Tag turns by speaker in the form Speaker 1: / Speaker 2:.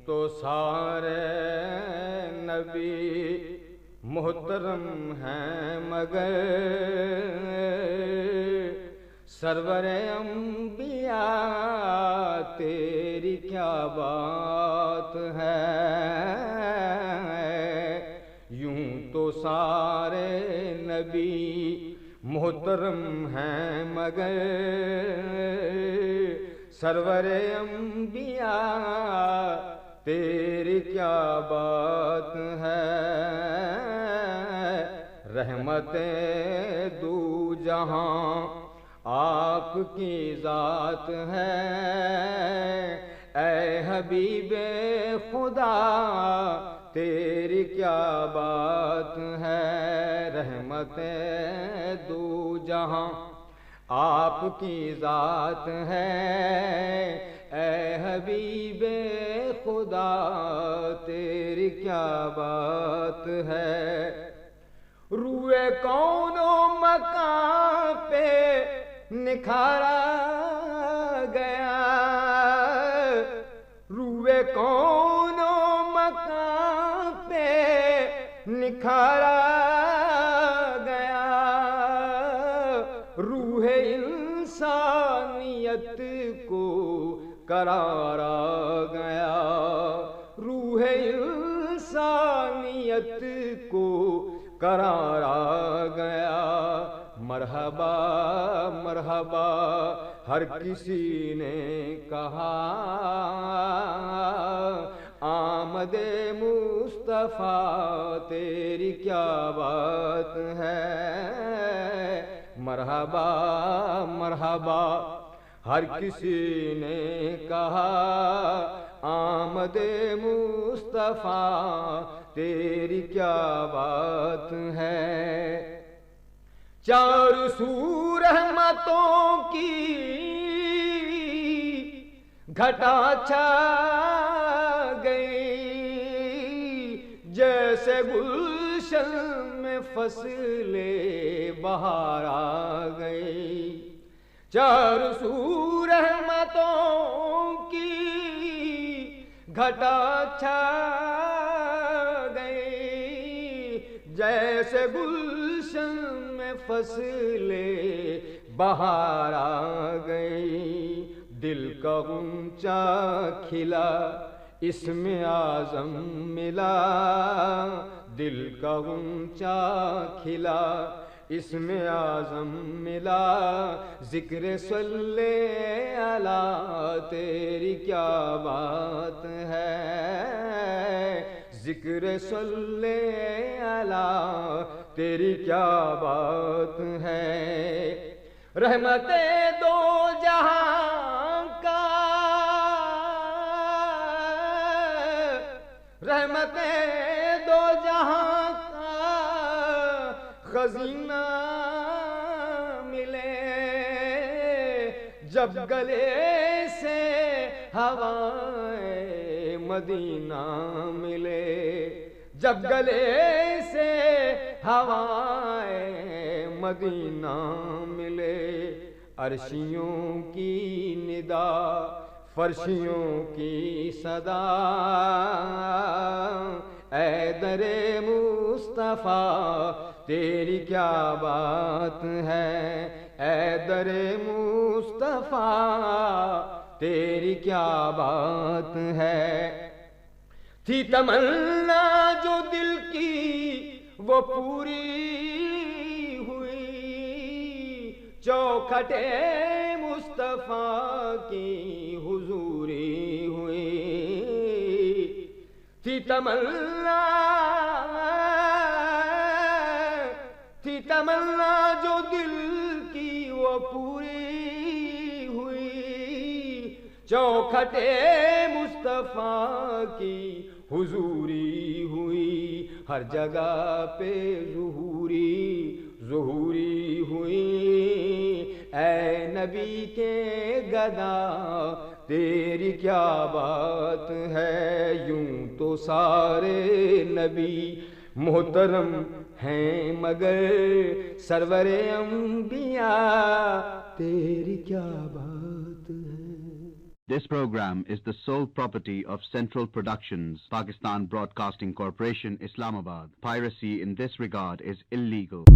Speaker 1: تو سارے نبی محترم ہیں مگر سرور انبیاء تیری کیا بات ہے؟ یوں تو سارے نبی محترم ہیں مگر سرور انبیاء تیری کیا بات ہے؟ رحمتیں دو جہاں آپ کی ذات ہے، اے حبیب خدا تیری کیا بات ہے؟ رحمتیں دو جہاں آپ کی ذات ہے، اے حبیب خدا تیری کیا بات ہے؟ روئے کون و مکان پہ نکھارا گیا، روئے کون و مکان پہ نکھارا گیا، روح انسانیت کو قرارا گیا، روح انسانیت کو قرارا گیا۔ مرحبا مرحبا ہر کسی نے کہا، آمد مصطفیٰ تیری کیا بات ہے؟ مرحبا مرحبا ہر کسی نے کہا، آمد مصطفیٰ تیری کیا بات ہے؟ چار سو رحمتوں کی گھٹا چھا گئی، جیسے گلشن میں فصل بہار آ گئی۔ چار سو رحمتوں کی گھٹا چھا گئی، جیسے گلشن میں فصل بہار آ گئی۔ دل کا غنچہ کھلا اسم اعظم ملا، دل کا غنچہ کھلا اسم اعظم ملا، ذکر صلی علی تیری کیا بات ہے؟ ذکر صلی علی تیری کیا بات ہے؟ رحمت دو جہاں کا، رحمت دو جہاں کا خزینہ ملے، جب گلے سے ہوائے مدینہ ملے، جب گلے سے ہوائے مدینہ ملے۔ عرشیوں کی ندا فرشیوں کی صدا، اے در مصطفیٰ تیری کیا بات ہے؟ اے در مصطفیٰ تیری کیا بات ہے؟ تھی تمنا جو دل کی وہ پوری ہوئی، چوکھٹے مصطفیٰ کی حضوری ہوئی۔ تھی تمنا جو دل کی وہ پوری ہوئی، چوکھٹے مصطفیٰ کی حضوری ہوئی۔ ہر جگہ پہ ظہوری ہوئی، اے نبی کے گدا تیری کیا بات ہے؟ یوں تو سارے نبی محترم ہیں مگر سرور انبیاء تیری کیا بات ہے؟ This program is the sole property of Central Productions, Pakistan Broadcasting Corporation, Islamabad. Piracy in this regard is illegal.